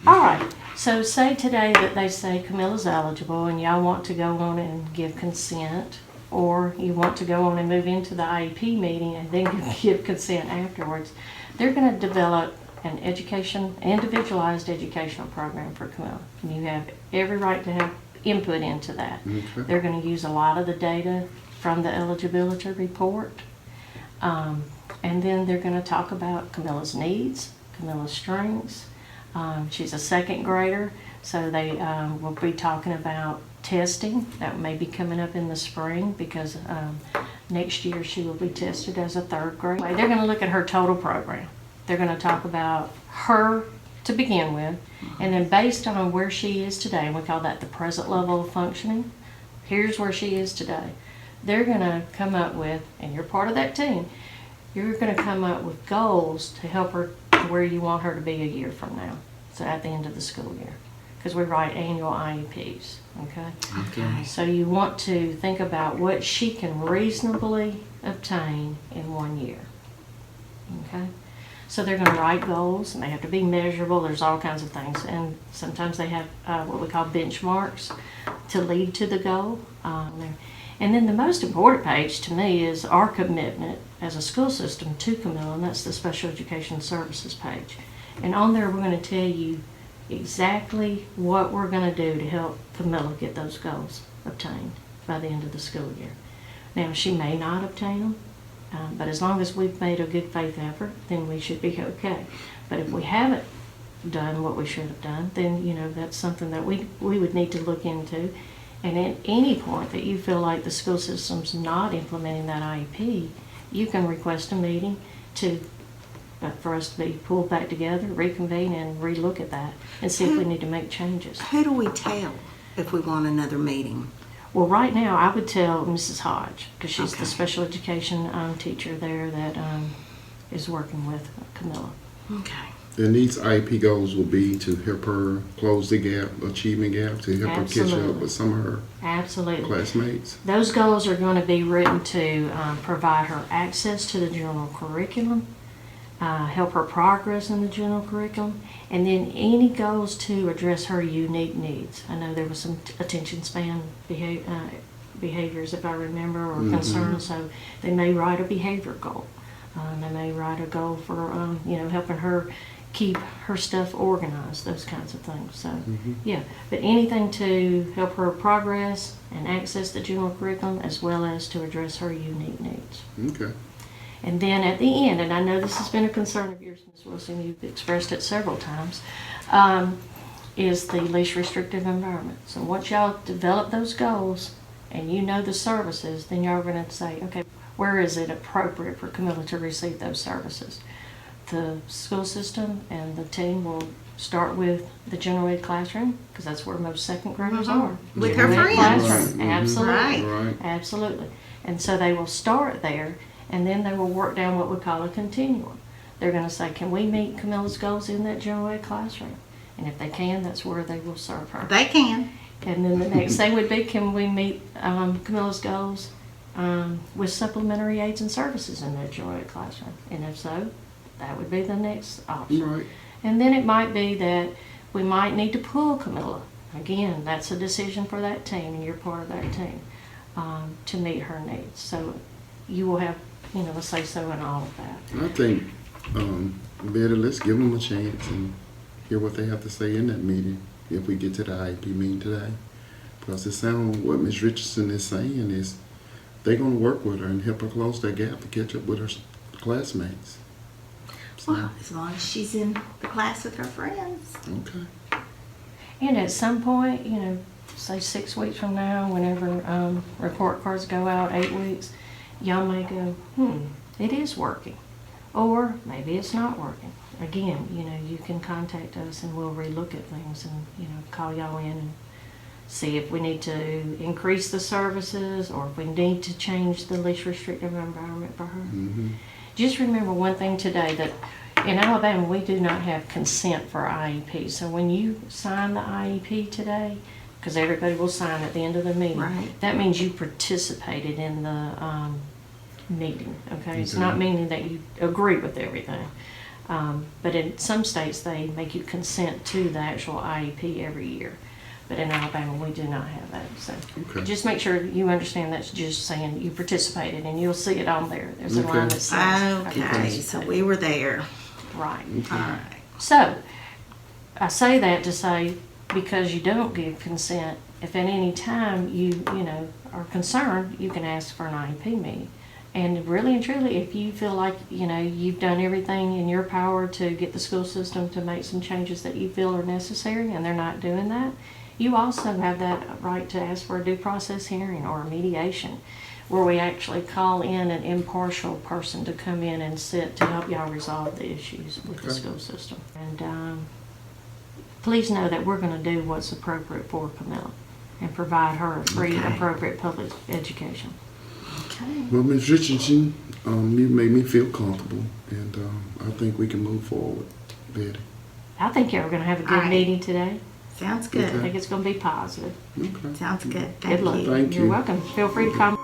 All right, so say today that they say Camilla's eligible and y'all want to go on and give consent, or you want to go on and move into the IEP meeting and then give consent afterwards. They're going to develop an individualized educational program for Camilla. And you have every right to have input into that. Okay. They're going to use a lot of the data from the eligibility report. And then they're going to talk about Camilla's needs, Camilla's strengths. She's a second grader, so they will be talking about testing. That may be coming up in the spring because next year she will be tested as a third grader. They're going to look at her total program. They're going to talk about her to begin with, and then based on where she is today, and we call that the present level of functioning, here's where she is today. They're going to come up with, and you're part of that team, you're going to come up with goals to help her to where you want her to be a year from now, so at the end of the school year, because we write annual IEPs, okay? Okay. So you want to think about what she can reasonably obtain in 1 year, okay? So they're going to write goals, and they have to be measurable. There's all kinds of things, and sometimes they have what we call benchmarks to lead to the goal. And then the most important page to me is our commitment as a school system to Camilla, and that's the Special Education Services page. And on there we're going to tell you exactly what we're going to do to help Camilla get those goals obtained by the end of the school year. Now, she may not obtain them, but as long as we've made a good faith effort, then we should be okay. But if we haven't done what we should have done, then, you know, that's something that we would need to look into. And at any point that you feel like the school system's not implementing that IEP, you can request a meeting for us to be pulled back together, reconvene, and relook at that and see if we need to make changes. Who do we tell if we want another meeting? Well, right now, I would tell Mrs. Hodge, because she's Okay. the special education teacher there that is working with Camilla. Okay. And these IEP goals will be to help her close the gap, achievement gap, to help her catch up Absolutely. with some of her Absolutely. classmates. Those goals are going to be written to provide her access to the general curriculum, help her progress in the general curriculum, and then any goals to address her unique needs. I know there was some attention span behaviors, if I remember, or concerns, so they may write a behavior goal. They may write a goal for helping her keep her stuff organized, those kinds of things. So yeah, but anything to help her progress and access the general curriculum, as well as to address her unique needs. Okay. And then at the end, and I know this has been a concern of yours, Ms. Wilson, you've expressed it several times, is the least restrictive environment. So once y'all develop those goals and you know the services, then y'all are going to say, okay, where is it appropriate for Camilla to receive those services? The school system and the team will start with the general ed classroom, because that's where most second graders are. With her General ed friends. classroom. Right. Absolutely. Right. Right. Absolutely. And so they will start there, and then they will work down what we call a continuum. They're going to say, can we meet Camilla's goals in that general ed classroom? And if they can, that's where they will serve her. They can. And then the next thing would be, can we meet Camilla's goals with supplementary aids and services in that general ed classroom? And if so, that would be the next option. Right. And then it might be that we might need to pull Camilla. Again, that's a decision for that team, and you're part of that team, to meet her needs. So you will have, a say-so in all of that. I think better let's give them a chance and hear what they have to say in that meeting if we get to the IEP meeting today. Because it sounds what Ms. Richardson is saying is they're going to work with her and help her close that gap to catch up with her classmates. So, Well, as long as she's in the class with her friends. okay. And at some point, say 6 weeks from now, whenever report cards go out, 8 weeks, y'all may go, it is working. Or maybe it's not working. Again, you can contact us and we'll relook at things and, call y'all in and see if we need to increase the services or if we need to change the least restrictive environment for her. Just remember one thing today, that in Alabama we do not have consent for IEP. So when you sign the IEP today, because everybody will sign at the end of the meeting, Right. that means you participated in the meeting, okay? It's not meaning that you agree with everything. But in some states, they make you consent to the actual IEP every year. But in Alabama, we do not have that. So Okay. just make sure you understand that's just saying you participated, and you'll see it on there. There's a line that says. Okay, so we were there. Right. All right. So, I say that to say, because you don't give consent, if at any time you are concerned, you can ask for an IEP meeting. And really and truly, if you feel like, you've done everything in your power to get the school system to make some changes that you feel are necessary, and they're not doing that, you also have that right to ask for a due process hearing or a mediation, where we actually call in an impartial person to come in and sit to help y'all resolve the issues with the school system. And please know that we're going to do what's appropriate for Camilla and provide her a free, appropriate public education. Okay. Well, Ms. Richardson, you made me feel comfortable, and I think we can move forward, Betty. I think you're going to have a good All right. meeting today. Sounds good. I think it's going to be positive. Okay. Sounds good. Good luck. Thank you. Thank You're you. welcome. Feel free to call.